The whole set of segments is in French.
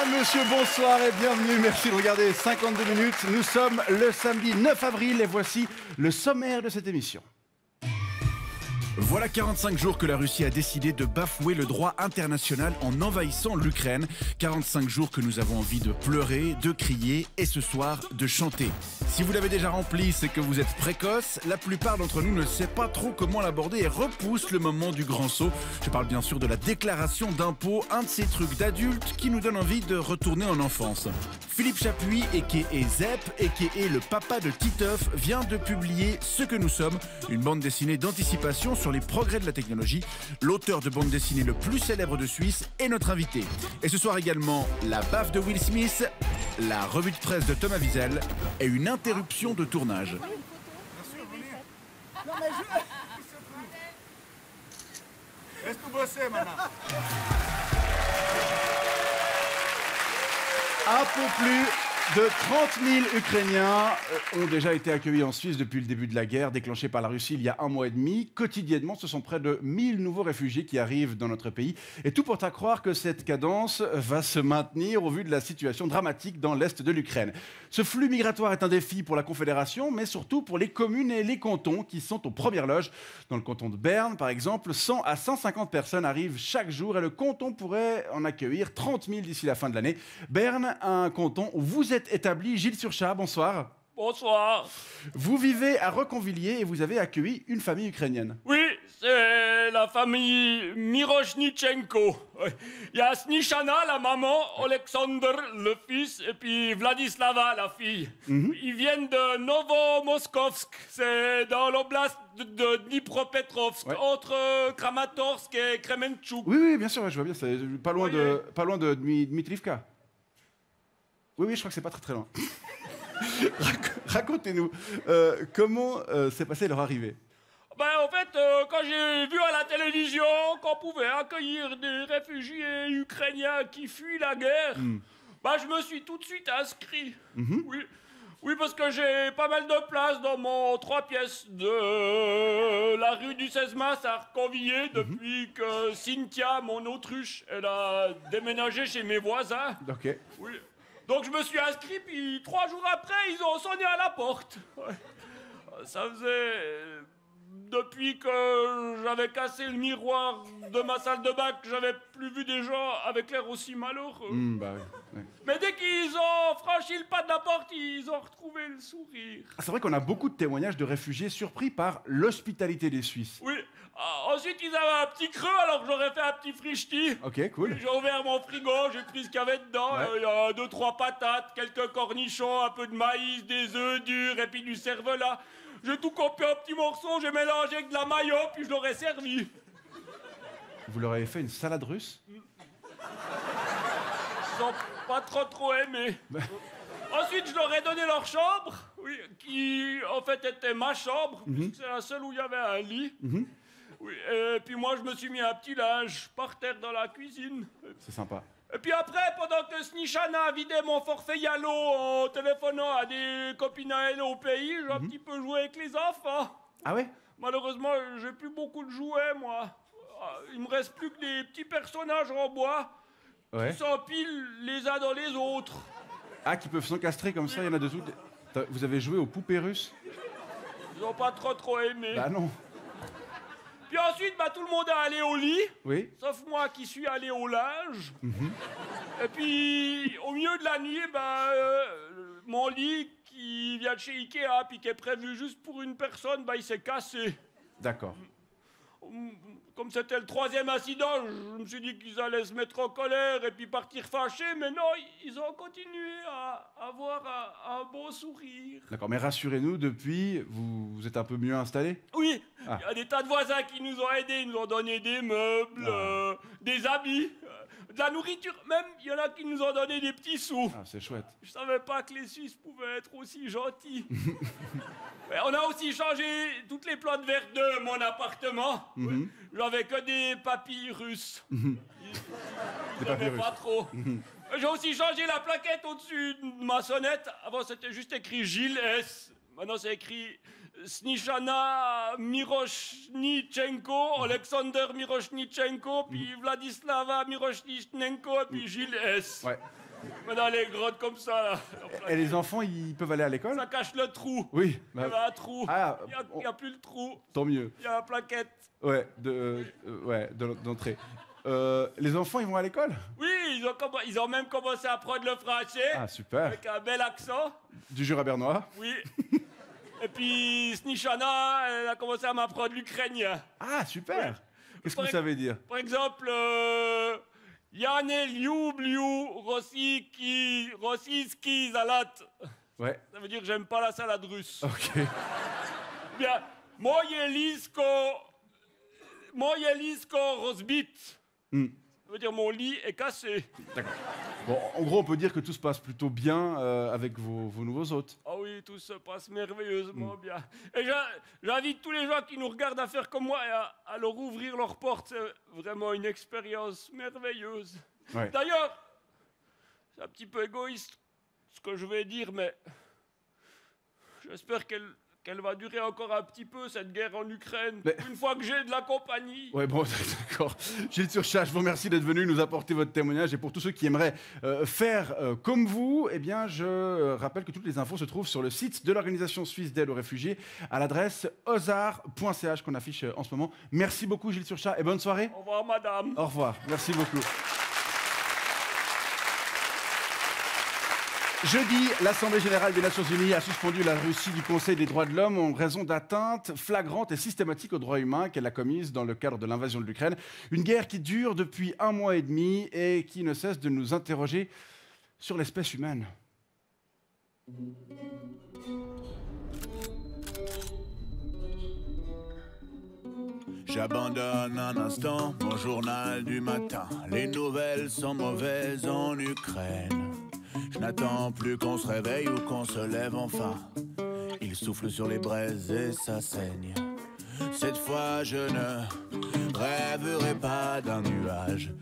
Mesdames, Messieurs, bonsoir et bienvenue. Merci de regarder 52 minutes. Nous sommes le samedi 9 avril et voici le sommaire de cette émission. Voilà 45 jours que la Russie a décidé de bafouer le droit international en envahissant l'Ukraine. 45 jours que nous avons envie de pleurer, de crier et ce soir de chanter. Si vous l'avez déjà rempli, c'est que vous êtes précoce. La plupart d'entre nous ne sait pas trop comment l'aborder et repousse le moment du grand saut. Je parle bien sûr de la déclaration d'impôt, un de ces trucs d'adultes qui nous donne envie de retourner en enfance. Philippe Chapuis, a.k.a. Zep, a.k.a. le papa de Titeuf, vient de publier Ce que nous sommes, une bande dessinée d'anticipation sur les progrès de la technologie. L'auteur de bande dessinée le plus célèbre de Suisse est notre invité. Et ce soir également, la baffe de Will Smith, la revue de presse de Thomas Wiesel et une interruption de tournage. Laisse tout bosser maintenant. Un peu plus de 30 000 Ukrainiens ont déjà été accueillis en Suisse depuis le début de la guerre déclenchée par la Russie il y a un mois et demi. Quotidiennement, ce sont près de 1000 nouveaux réfugiés qui arrivent dans notre pays. Et tout porte à croire que cette cadence va se maintenir au vu de la situation dramatique dans l'est de l'Ukraine. Ce flux migratoire est un défi pour la Confédération, mais surtout pour les communes et les cantons qui sont aux premières loges. Dans le canton de Berne, par exemple, 100 à 150 personnes arrivent chaque jour et le canton pourrait en accueillir 30 000 d'ici la fin de l'année. Berne, un canton où vous êtes établi. Gilles Surchat, bonsoir. Bonsoir. Vous vivez à Reconvilliers et vous avez accueilli une famille ukrainienne. Oui, c'est la famille Miroshnichenko. Il y a Snishana, la maman, Alexander, le fils, et puis Vladislava, la fille. Ils viennent de Novomoskovsk, c'est dans l'oblast de Dnipropetrovsk, entre Kramatorsk et Kremenchuk. Oui, bien sûr, je vois bien, c'est pas loin de Dmitrivka. Oui, je crois que c'est pas très loin. Racontez-nous, comment s'est passée leur arrivée? Ben, en fait, quand j'ai vu à la télévision qu'on pouvait accueillir des réfugiés ukrainiens qui fuient la guerre, ben, je me suis tout de suite inscrit. Oui, parce que j'ai pas mal de place dans mon 3 pièces de la rue du 16 mars à Reconvilliers depuis que Cynthia, mon autruche, elle a déménagé chez mes voisins. Ok. Oui. Donc je me suis inscrit, puis 3 jours après, ils ont sonné à la porte. Ça faisait... Depuis que j'avais cassé le miroir de ma salle de bain, que j'avais plus vu des gens avec l'air aussi malheureux. Mais dès qu'ils ont franchi le pas de la porte, ils ont retrouvé le sourire. C'est vrai qu'on a beaucoup de témoignages de réfugiés surpris par l'hospitalité des Suisses. Oui. Ensuite, ils avaient un petit creux, alors j'aurais fait un petit frichti. Ok, cool. J'ai ouvert mon frigo, j'ai pris ce qu'il y avait dedans. Il y a 2-3 patates, quelques cornichons, un peu de maïs, des œufs durs et puis du cervelas. J'ai tout coupé en petits morceaux, j'ai mélangé avec de la mayo, puis je l'aurais servi. Vous leur avez fait une salade russe? Ils ont pas trop aimé. Ensuite, je leur ai donné leur chambre, oui, qui en fait était ma chambre, puisque c'est la seule où il y avait un lit. Oui, et puis moi, je me suis mis un petit linge par terre dans la cuisine. C'est sympa. Et puis après, pendant que Snishana vidait mon forfait Yalo en téléphonant à des copines à elle au pays, j'ai un petit peu joué avec les enfants. Ah ouais? Malheureusement, j'ai plus beaucoup de jouets, moi. Il me reste plus que des petits personnages en bois qui s'empilent les uns dans les autres. Ah, qui peuvent s'encastrer comme ça, il y en a dessous. Vous avez joué aux poupées russes? Ils ont pas trop aimé. Bah non. Puis ensuite, tout le monde est allé au lit, Oui. sauf moi qui suis allé au linge. Et puis, au milieu de la nuit, mon lit qui vient de chez Ikea, puis qui est prévu juste pour une personne, il s'est cassé. D'accord. Comme c'était le 3e incident, je me suis dit qu'ils allaient se mettre en colère et puis partir fâchés, mais non, ils ont continué à avoir un beau sourire. D'accord, mais rassurez-nous, depuis, vous êtes un peu mieux installé? Oui, il y a des tas de voisins qui nous ont aidés, ils nous ont donné des meubles, des habits, de la nourriture, même il y en a qui nous ont donné des petits sous. Ah, c'est chouette. Je savais pas que les Suisses pouvaient être aussi gentils. On a aussi changé toutes les plantes vertes de mon appartement. J'avais que des papilles russes. Des papiers russes. Pas trop. J'ai aussi changé la plaquette au-dessus de ma sonnette. Avant, c'était juste écrit Gilles S. Maintenant, c'est écrit Snishana Miroshnichenko, Alexander Miroshnichenko, puis Vladislava Miroshnichenko, puis Gilles S. Ouais. Mais dans les grottes comme ça, là. Et les enfants, ils peuvent aller à l'école? Ça cache le trou. Oui. Il y avait un trou. Ah, Il n'y a plus le trou. Tant mieux. Il y a la plaquette. Ouais, d'entrée. Les enfants, ils vont à l'école? Oui, ils ont même commencé à apprendre le français. Ah, super. Avec un bel accent. Du Jura bernois? Oui. Et puis Snishana, elle a commencé à m'apprendre l'ukrainien. Ah, super. Ouais. Qu'est-ce que ça veut dire? Par exemple, Yane Liubliu Rossiski Zalat. Ouais. Ça veut dire que j'aime pas la salade russe. Ok. Bien, Moyelisko Rosbit. Ça veut dire mon lit est cassé. D'accord. Bon, en gros, on peut dire que tout se passe plutôt bien avec vos nouveaux hôtes. Ah oui, tout se passe merveilleusement bien. Et j'invite tous les gens qui nous regardent à faire comme moi et à leur ouvrir leurs portes. C'est vraiment une expérience merveilleuse. Ouais. D'ailleurs, c'est un petit peu égoïste ce que je vais dire, mais j'espère qu'elle va durer encore un petit peu, cette guerre en Ukraine, mais... une fois que j'ai de la compagnie. Ouais, bon, d'accord. Gilles Turchat, je vous remercie d'être venu nous apporter votre témoignage. Et pour tous ceux qui aimeraient faire comme vous, eh bien, je rappelle que toutes les infos se trouvent sur le site de l'Organisation suisse d'aide aux réfugiés à l'adresse ozar.ch qu'on affiche en ce moment. Merci beaucoup, Gilles Turchat, et bonne soirée. Au revoir, madame. Au revoir. Merci beaucoup. Jeudi, l'Assemblée générale des Nations unies a suspendu la Russie du Conseil des droits de l'homme en raison d'atteintes flagrantes et systématiques aux droits humains qu'elle a commises dans le cadre de l'invasion de l'Ukraine. Une guerre qui dure depuis 1 mois et demi et qui ne cesse de nous interroger sur l'espèce humaine. J'abandonne un instant mon journal du matin. Les nouvelles sont mauvaises en Ukraine. Je n'attends plus qu'on se réveille ou qu'on se lève enfin. Il souffle sur les braises et ça saigne. Cette fois je ne rêverai pas d'un nuage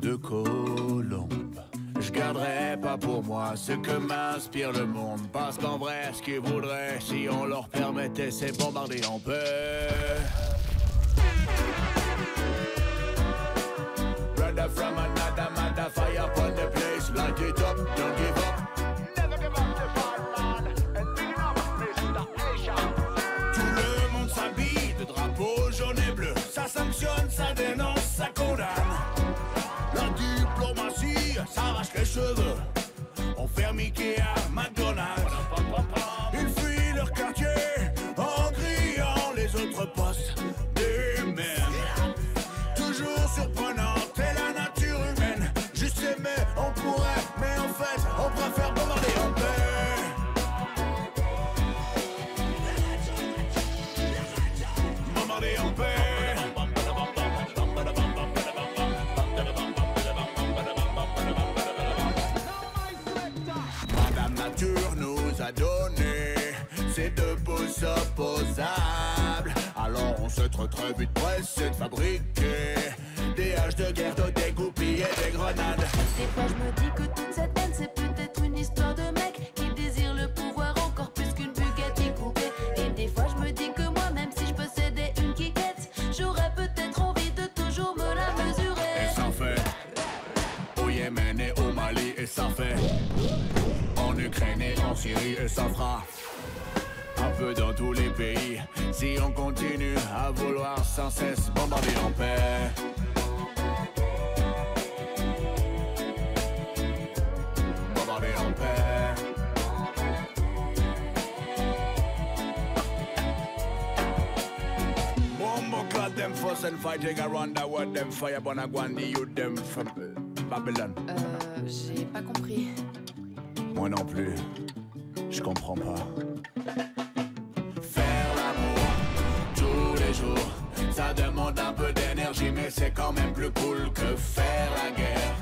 de colombes. Je garderai pas pour moi ce que m'inspire le monde. Parce qu'en vrai ce qu'ils voudraient, si on leur permettait, c'est bombarder en paix. Brother from another mother, fire upon the place. Light it up, don't give up. Never give up the fight, man. And big up, Mr. Asia. Tout le monde s'habille de drapeau jaune et bleu. Ça sanctionne, ça dénonce, ça condamne. La diplomatie s'arrache les cheveux. On ferme Ikea, McDonald's. Ils fuient leur quartier en criant les autres postes des mêmes. Toujours surprenante est la nature humaine. Juste aimer, on pourrait, mais en fait, on préfère bombarder en paix. Bombarder en paix. Madame Nature nous a donné ces deux poses opposables. Alors on se très vite pressé de fabriquer des haches de guerre, de dégoupilles et des grenades. Des fois je me dis que toute cette haine c'est peut-être une histoire de mec qui désire le pouvoir encore plus qu'une Bugatti coupée. Et des fois je me dis que moi même si je possédais une quiquette, j'aurais peut-être envie de toujours me la mesurer. Et ça fait au Yémen et au Mali, et ça fait en Ukraine et en Syrie, et ça fera un peu dans tous les pays, si on continue à vouloir sans cesse bombarder en paix. Bombarder en paix. Bombo clad them fuss and fighting around the world, them fire burn go and the youth them from Babylon. J'ai pas compris. Moi non plus, je comprends pas. Faire l'amour tous les jours, ça demande un peu d'énergie, mais c'est quand même plus cool que faire la guerre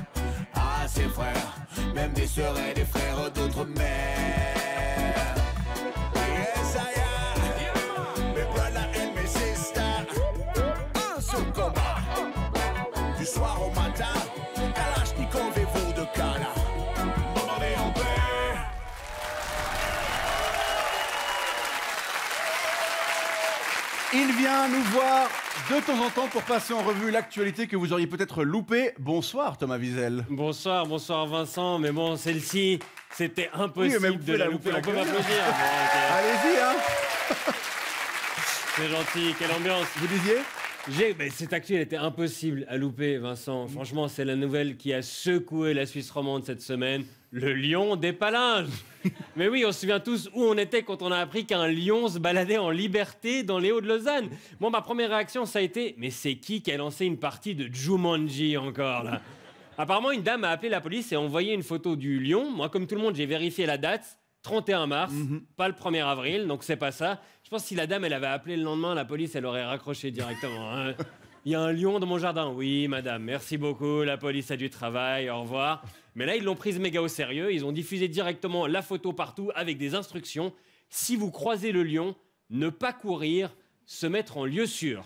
à ses frères, même des sœurs et des frères d'autres mères. Yes, I am, mes brothers and mes sisters, un seul combat, du soir au matin, Kalachnikov et vous de Kala, bombarder en paix. Il vient nous voir de temps en temps pour passer en revue l'actualité que vous auriez peut-être loupée. Bonsoir Thomas Wiesel. Bonsoir Vincent, mais bon, celle-ci, c'était impossible Oui, mais vous de pouvez la la louper. louper, On peut la m'applaudir. Bon, ok. Allez-y, hein. C'est gentil, quelle ambiance. Vous disiez? Cette actu, elle était impossible à louper, Vincent. Franchement, c'est la nouvelle qui a secoué la Suisse romande cette semaine. Le lion des Palinges. Mais oui, on se souvient tous où on était quand on a appris qu'un lion se baladait en liberté dans les Hauts-de-Lausanne. Moi, ma première réaction, ça a été « Mais c'est qui a lancé une partie de Jumanji encore, là ?» Apparemment, une dame a appelé la police et a envoyé une photo du lion. Moi, comme tout le monde, j'ai vérifié la date. 31 mars, pas le 1er avril, donc c'est pas ça. Je pense que si la dame, elle avait appelé le lendemain, la police, elle aurait raccroché directement. Hein. Il y a un lion dans mon jardin. Oui, madame, merci beaucoup, la police a du travail, au revoir. Mais là, ils l'ont prise méga au sérieux. Ils ont diffusé directement la photo partout avec des instructions. Si vous croisez le lion, ne pas courir, se mettre en lieu sûr.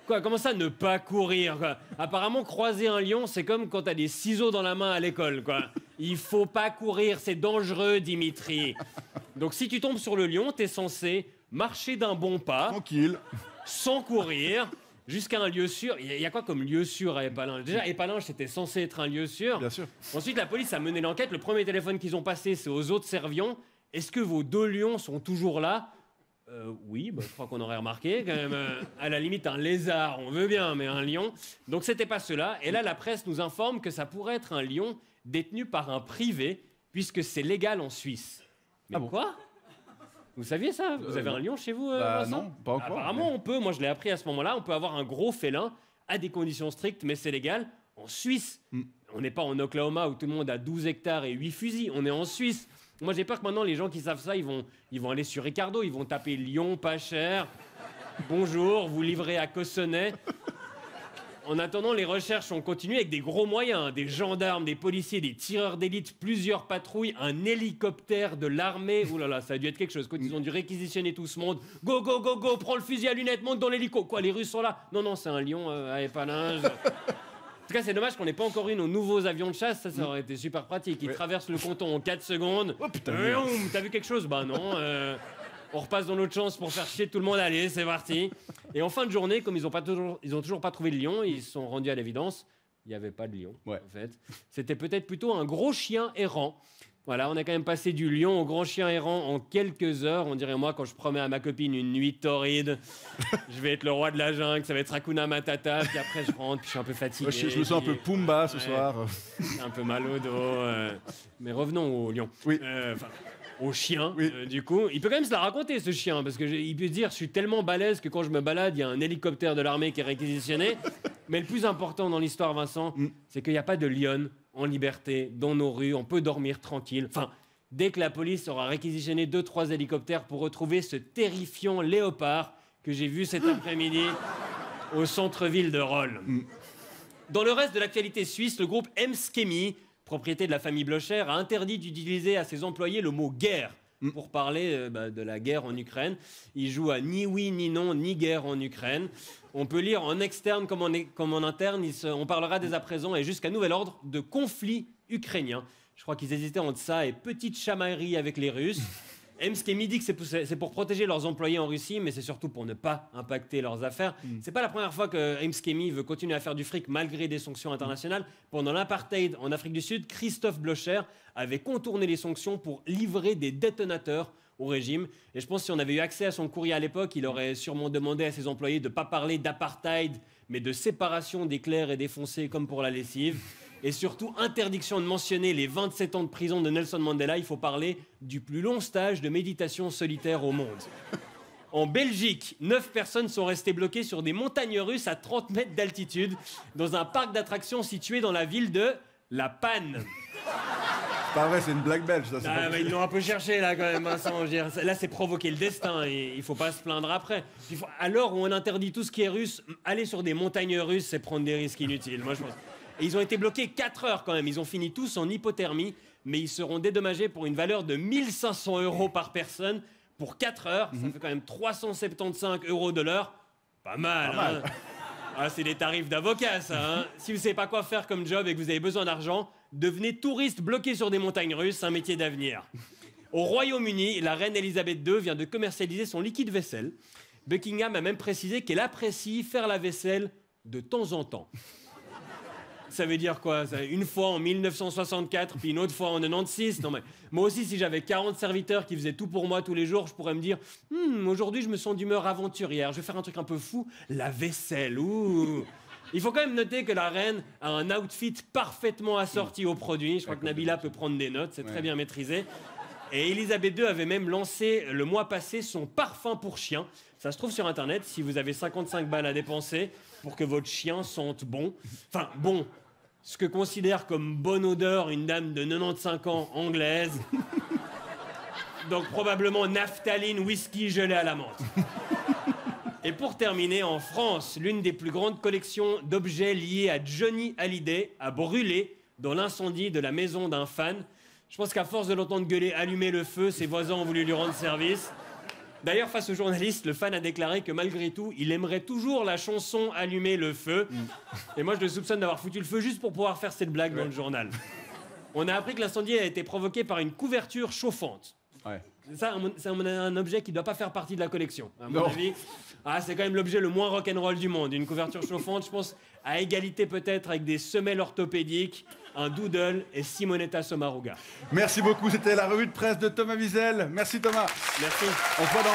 Quoi, comment ça, ne pas courir, quoi? Apparemment, croiser un lion, c'est comme quand t'as des ciseaux dans la main à l'école, quoi. Il faut pas courir, c'est dangereux, Dimitri. Donc, si tu tombes sur le lion, t'es censé marcher d'un bon pas, Tranquille. sans courir, jusqu'à un lieu sûr. Il y a quoi comme lieu sûr à Épalinges? Déjà, Épalinges, c'était censé être un lieu sûr. Bien sûr. Ensuite, la police a mené l'enquête. Le premier téléphone qu'ils ont passé, c'est aux autres Servions. Est-ce que vos 2 lions sont toujours là? Oui, je crois qu'on aurait remarqué quand même. À la limite, un lézard, on veut bien, mais un lion. Donc, c'était pas cela. Et là, la presse nous informe que ça pourrait être un lion détenu par un privé, puisque c'est légal en Suisse. Mais quoi? Vous saviez ça? Vous avez un lion chez vous, Vincent? Non, pas encore. Apparemment, on peut. Moi, je l'ai appris à ce moment-là. On peut avoir un gros félin à des conditions strictes, mais c'est légal en Suisse. On n'est pas en Oklahoma où tout le monde a 12 hectares et 8 fusils. On est en Suisse. Moi, j'ai peur que maintenant, les gens qui savent ça, ils vont aller sur Ricardo. Ils vont taper Lyon, pas cher. Bonjour, vous livrez à Cossonay. En attendant, les recherches ont continué avec des gros moyens. Des gendarmes, des policiers, des tireurs d'élite, plusieurs patrouilles, un hélicoptère de l'armée. Ouh là là, ça a dû être quelque chose. Quand ils ont dû réquisitionner tout ce monde. Go, go, go, go, prends le fusil à lunettes, monte dans l'hélico. Quoi, les Russes sont là? Non, non, c'est un lion à Épalinges. En tout cas, c'est dommage qu'on n'ait pas encore eu nos nouveaux avions de chasse. Ça aurait été super pratique. Ils traversent le canton en 4 secondes. Oh putain. T'as vu quelque chose? Bah non. On repasse dans l'autre chance pour faire chier tout le monde. Allez, c'est parti. Et en fin de journée, comme ils ont toujours pas trouvé le lion, ils se sont rendus à l'évidence. Il n'y avait pas de lion, Ouais. en fait. C'était peut-être plutôt un gros chien errant. Voilà, on a quand même passé du lion au grand chien errant en quelques heures. On dirait moi quand je promets à ma copine une nuit torride. Je vais être le roi de la jungle, ça va être Hakuna Matata. Puis après je rentre, puis je suis un peu fatigué. Je me sens un peu Pumba ce Ouais. soir. J'ai un peu mal au dos. Mais revenons au lion. Oui. Enfin, au chien, Oui. du coup. Il peut quand même se la raconter, ce chien, parce qu'il peut dire, je suis tellement balèze que quand je me balade, il y a un hélicoptère de l'armée qui est réquisitionné. Mais le plus important dans l'histoire, Vincent, c'est qu'il n'y a pas de lionne en liberté dans nos rues. On peut dormir tranquille. Enfin, dès que la police aura réquisitionné 2-3 hélicoptères pour retrouver ce terrifiant léopard que j'ai vu cet après-midi au centre-ville de Rolle. Dans le reste de l'actualité suisse, le groupe Emskemi, propriété de la famille Blocher, a interdit d'utiliser à ses employés le mot guerre pour parler de la guerre en Ukraine. Il joue à ni oui, ni non, ni guerre en Ukraine. On peut lire en externe comme en interne, on parlera dès à présent et jusqu'à nouvel ordre de conflit ukrainien. Je crois qu'ils hésitaient entre ça et petite chamaillerie avec les Russes. Emskemi dit que c'est pour protéger leurs employés en Russie, mais c'est surtout pour ne pas impacter leurs affaires. C'est pas la première fois que Emskemi veut continuer à faire du fric malgré des sanctions internationales. Pendant l'apartheid en Afrique du Sud, Christophe Blocher avait contourné les sanctions pour livrer des détonateurs au régime. Et je pense que si on avait eu accès à son courrier à l'époque, il aurait sûrement demandé à ses employés de ne pas parler d'apartheid, mais de séparation des clercs et des foncés comme pour la lessive. Et surtout, interdiction de mentionner les 27 ans de prison de Nelson Mandela. Il faut parler du plus long stage de méditation solitaire au monde. En Belgique, 9 personnes sont restées bloquées sur des montagnes russes à 30 mètres d'altitude dans un parc d'attractions situé dans la ville de La Panne. Pas vrai, c'est une blague belge, ça. Ah, mais ils l'ont un peu cherché là quand même, Vincent. Je veux dire, là, c'est provoquer le destin et il faut pas se plaindre après. À l'heure où on interdit tout ce qui est russe, aller sur des montagnes russes, c'est prendre des risques inutiles. Moi, je pense. Et ils ont été bloqués 4 heures quand même. Ils ont fini tous en hypothermie, mais ils seront dédommagés pour une valeur de 1 500 € par personne pour 4 heures. Ça fait quand même 375 € de l'heure. Pas mal, hein. Ah, c'est des tarifs d'avocat, ça. Hein. Si vous savez pas quoi faire comme job et que vous avez besoin d'argent, devenez touriste bloqué sur des montagnes russes, un métier d'avenir. Au Royaume-Uni, la reine Elisabeth II vient de commercialiser son liquide vaisselle. Buckingham a même précisé qu'elle apprécie faire la vaisselle de temps en temps. Ça veut dire quoi? Une fois en 1964, puis une autre fois en 96. Non mais moi aussi, si j'avais 40 serviteurs qui faisaient tout pour moi tous les jours, je pourrais me dire aujourd'hui, je me sens d'humeur aventurière. Je vais faire un truc un peu fou, la vaisselle. Ouh. Il faut quand même noter que la reine a un outfit parfaitement assorti au produit. Je crois que Nabila peut prendre des notes, c'est très bien maîtrisé. Et Elisabeth II avait même lancé le mois passé son parfum pour chien. Ça se trouve sur Internet si vous avez 55 balles à dépenser pour que votre chien sente bon. Enfin, bon, ce que considère comme bonne odeur une dame de 95 ans anglaise. Donc probablement naphtaline, whisky gelé à la menthe. Et pour terminer, en France, l'une des plus grandes collections d'objets liés à Johnny Hallyday a brûlé dans l'incendie de la maison d'un fan. Je pense qu'à force de l'entendre gueuler « Allumez le feu », ses voisins ont voulu lui rendre service. D'ailleurs, face aux journalistes, le fan a déclaré que malgré tout, il aimerait toujours la chanson « Allumez le feu ». Et moi, je le soupçonne d'avoir foutu le feu juste pour pouvoir faire cette blague dans le journal. On a appris que l'incendie a été provoqué par une couverture chauffante. Ouais. Ça, c'est un objet qui ne doit pas faire partie de la collection, à mon avis. Ah, c'est quand même l'objet le moins rock'n'roll du monde. Une couverture chauffante, je pense, à égalité peut-être avec des semelles orthopédiques, un doodle et Simonetta Sommaruga. Merci beaucoup, c'était la revue de presse de Thomas Wiesel. Merci Thomas. Merci. On se voit dans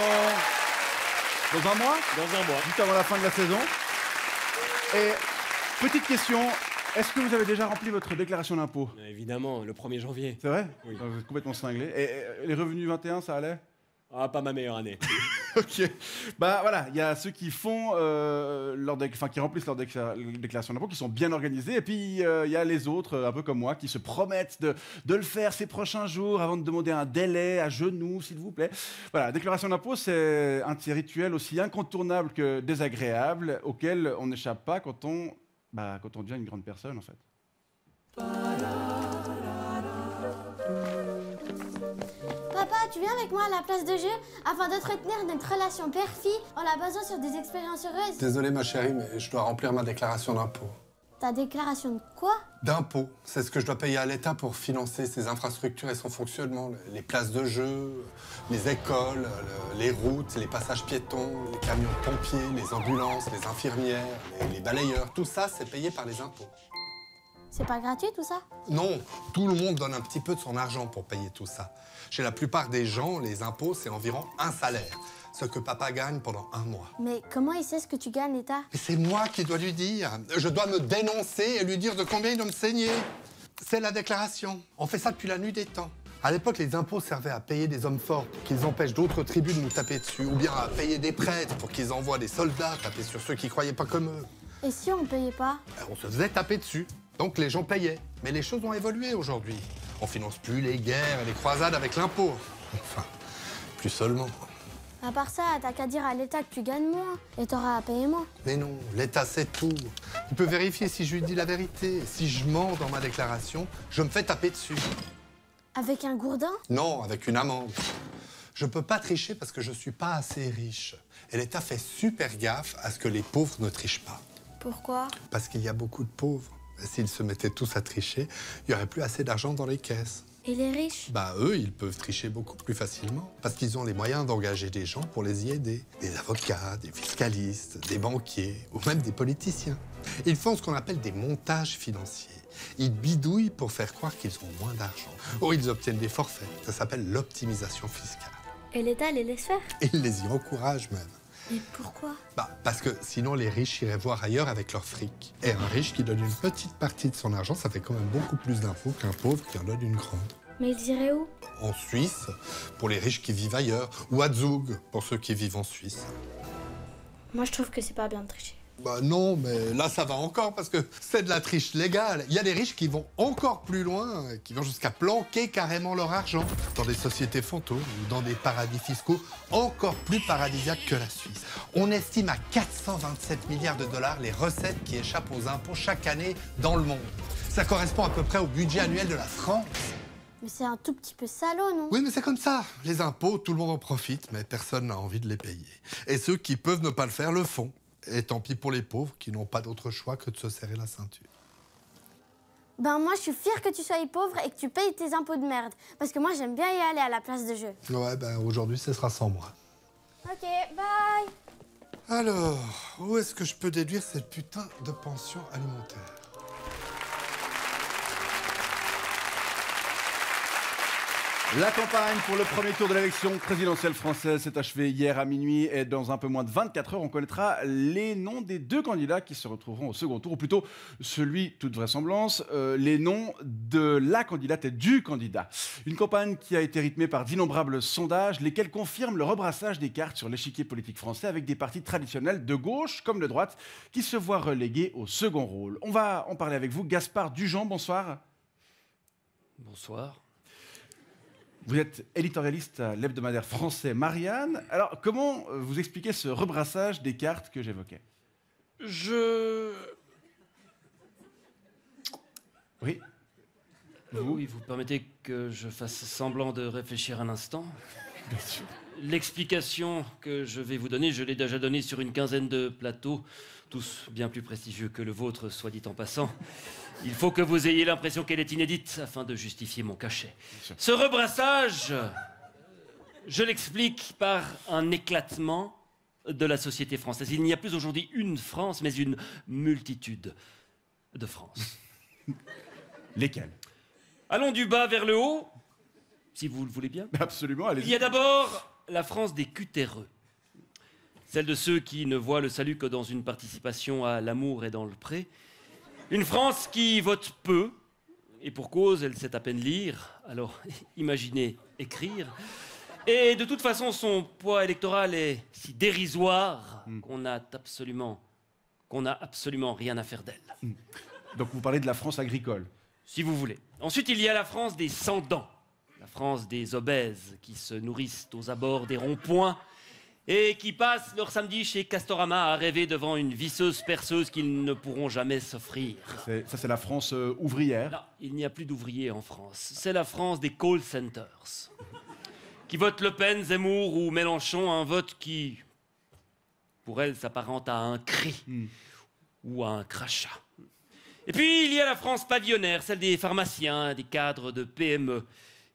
un mois? Dans un mois. Juste avant la fin de la saison. Et petite question, est-ce que vous avez déjà rempli votre déclaration d'impôt? Évidemment, le 1er janvier. C'est vrai? Oui. Vous êtes complètement cinglé. Et les revenus 21, ça allait? Ah, pas ma meilleure année. Ok. Bah voilà, il y a ceux qui font qui remplissent leur déclaration d'impôt, qui sont bien organisés, et puis il y a les autres, un peu comme moi, qui se promettent de le faire ces prochains jours avant de demander un délai à genoux, s'il vous plaît. Voilà, la déclaration d'impôt, c'est un petit rituel aussi incontournable que désagréable, auquel on n'échappe pas quand on devient une grande personne, en fait. Papa, tu viens avec moi à la place de jeu? Afin d'entretenir notre relation père-fille, on a besoin sur des expériences heureuses. Désolé ma chérie, mais je dois remplir ma déclaration d'impôt. Ta déclaration de quoi? D'impôt, c'est ce que je dois payer à l'État pour financer ses infrastructures et son fonctionnement. Les places de jeu, les écoles, les routes, les passages piétons, les camions de pompiers, les ambulances, les infirmières, les balayeurs. Tout ça, c'est payé par les impôts. C'est pas gratuit tout ça? Non, tout le monde donne un petit peu de son argent pour payer tout ça. Chez la plupart des gens, les impôts, c'est environ un salaire. Ce que papa gagne pendant un mois. Mais comment il sait ce que tu gagnes, l'État? Et c'est moi qui dois lui dire. Je dois me dénoncer et lui dire de combien il doit me saigner. C'est la déclaration. On fait ça depuis la nuit des temps. À l'époque, les impôts servaient à payer des hommes forts pour qu'ils empêchent d'autres tribus de nous taper dessus, ou bien à payer des prêtres pour qu'ils envoient des soldats taper sur ceux qui croyaient pas comme eux. Et si on payait pas? On se faisait taper dessus. Donc les gens payaient. Mais les choses ont évolué aujourd'hui. On finance plus les guerres et les croisades avec l'impôt. Enfin, plus seulement. À part ça, t'as qu'à dire à l'État que tu gagnes moins et t'auras à payer moins. Mais non, l'État sait tout. Il peut vérifier si je lui dis la vérité. Si je mens dans ma déclaration, je me fais taper dessus. Avec un gourdin? Non, avec une amende. Je peux pas tricher parce que je suis pas assez riche. Et l'État fait super gaffe à ce que les pauvres ne trichent pas. Pourquoi? Parce qu'il y a beaucoup de pauvres. S'ils se mettaient tous à tricher, il n'y aurait plus assez d'argent dans les caisses. Et les riches? Bah eux, ils peuvent tricher beaucoup plus facilement. Parce qu'ils ont les moyens d'engager des gens pour les y aider. Des avocats, des fiscalistes, des banquiers, ou même des politiciens. Ils font ce qu'on appelle des montages financiers. Ils bidouillent pour faire croire qu'ils ont moins d'argent. Ou ils obtiennent des forfaits. Ça s'appelle l'optimisation fiscale. Et l'État les laisse faire? Et ils les y encouragent même. Et pourquoi? Bah, parce que sinon les riches iraient voir ailleurs avec leur fric. Et un riche qui donne une petite partie de son argent, ça fait quand même beaucoup plus d'impôts qu'un pauvre qui en donne une grande. Mais ils iraient où? En Suisse, pour les riches qui vivent ailleurs, ou à Zug, pour ceux qui vivent en Suisse. Moi, je trouve que c'est pas bien de tricher. Bah non, mais là, ça va encore, parce que c'est de la triche légale. Il y a des riches qui vont encore plus loin, qui vont jusqu'à planquer carrément leur argent dans des sociétés fantômes ou dans des paradis fiscaux encore plus paradisiaques que la Suisse. On estime à 427 milliards de dollars les recettes qui échappent aux impôts chaque année dans le monde. Ça correspond à peu près au budget annuel de la France. Mais c'est un tout petit peu salaud, non? Oui, mais c'est comme ça. Les impôts, tout le monde en profite, mais personne n'a envie de les payer. Et ceux qui peuvent ne pas le faire le font. Et tant pis pour les pauvres qui n'ont pas d'autre choix que de se serrer la ceinture. Ben moi, je suis fière que tu sois pauvre et que tu payes tes impôts de merde. Parce que moi, j'aime bien y aller à la place de jeu. Ouais, ben aujourd'hui, ce sera sans moi. Ok, bye. Alors, où est-ce que je peux déduire cette putain de pension alimentaire? La campagne pour le premier tour de l'élection présidentielle française s'est achevée hier à minuit et dans un peu moins de 24 heures, on connaîtra les noms des deux candidats qui se retrouveront au second tour, ou plutôt celui, toute vraisemblance, les noms de la candidate et du candidat. Une campagne qui a été rythmée par d'innombrables sondages, lesquels confirment le rebrassage des cartes sur l'échiquier politique français avec des partis traditionnels de gauche comme de droite qui se voient relégués au second rôle. On va en parler avec vous. Gaspard Dujean, bonsoir. Bonsoir. Vous êtes éditorialiste à l'hebdomadaire français Marianne. Alors, comment vous expliquez ce rebrassage des cartes que j'évoquais? Oui. Oui, vous permettez que je fasse semblant de réfléchir un instant? Bien sûr. L'explication que je vais vous donner, je l'ai déjà donnée sur une quinzaine de plateaux, tous bien plus prestigieux que le vôtre, soit dit en passant. Il faut que vous ayez l'impression qu'elle est inédite afin de justifier mon cachet. Ce rebrassage, je l'explique par un éclatement de la société française. Il n'y a plus aujourd'hui une France, mais une multitude de France. Lesquels? Allons du bas vers le haut, si vous le voulez bien. Absolument, allez-y. Il y a d'abord la France des cutéreux. Celle de ceux qui ne voient le salut que dans une participation à l'amour et dans le pré. Une France qui vote peu, et pour cause, elle sait à peine lire, alors imaginez écrire. Et de toute façon, son poids électoral est si dérisoire qu'on n'a absolument rien à faire d'elle. Donc vous parlez de la France agricole. Si vous voulez. Ensuite, il y a la France des sans-dents, la France des obèses qui se nourrissent aux abords des ronds-points et qui passent leur samedi chez Castorama à rêver devant une visseuse perceuse qu'ils ne pourront jamais s'offrir. Ça, c'est la France ouvrière. Non, il n'y a plus d'ouvriers en France. C'est la France des call centers. Qui votent Le Pen, Zemmour ou Mélenchon, un vote qui, pour elle, s'apparente à un cri ou à un crachat. Et puis, il y a la France pavillonnaire, celle des pharmaciens, des cadres de PME,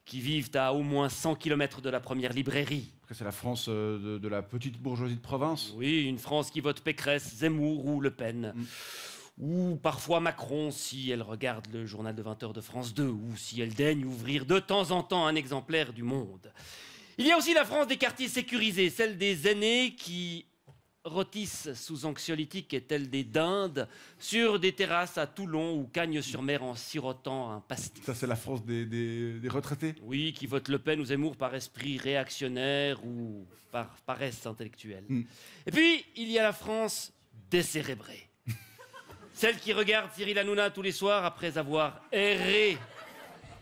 qui vivent à au moins 100 km de la première librairie. C'est la France de la petite bourgeoisie de province. Oui, une France qui vote Pécresse, Zemmour ou Le Pen. Ou parfois Macron, si elle regarde le journal de 20h de France 2, ou si elle daigne ouvrir de temps en temps un exemplaire du Monde. Il y a aussi la France des quartiers sécurisés, celle des aînés qui rôtissent sous anxiolytiques et tels des dindes sur des terrasses à Toulon ou Cagnes-sur-Mer en sirotant un pastis. Ça, c'est la France des retraités. Oui, qui votent Le Pen ou Zemmour par esprit réactionnaire ou par paresse intellectuelle. Et puis, il y a la France décérébrée. Celle qui regarde Cyril Hanouna tous les soirs après avoir erré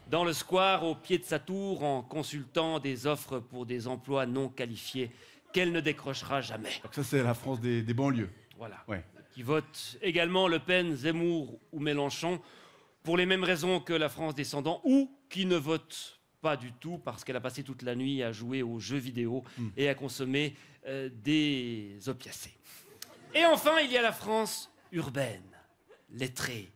dans le square au pied de sa tour en consultant des offres pour des emplois non qualifiés qu'elle ne décrochera jamais. Donc ça, c'est la France des banlieues. Voilà. Ouais. Qui vote également Le Pen, Zemmour ou Mélenchon pour les mêmes raisons que la France descendant, ou qui ne vote pas du tout parce qu'elle a passé toute la nuit à jouer aux jeux vidéo et à consommer des opiacés. Et enfin, il y a la France urbaine, lettrée,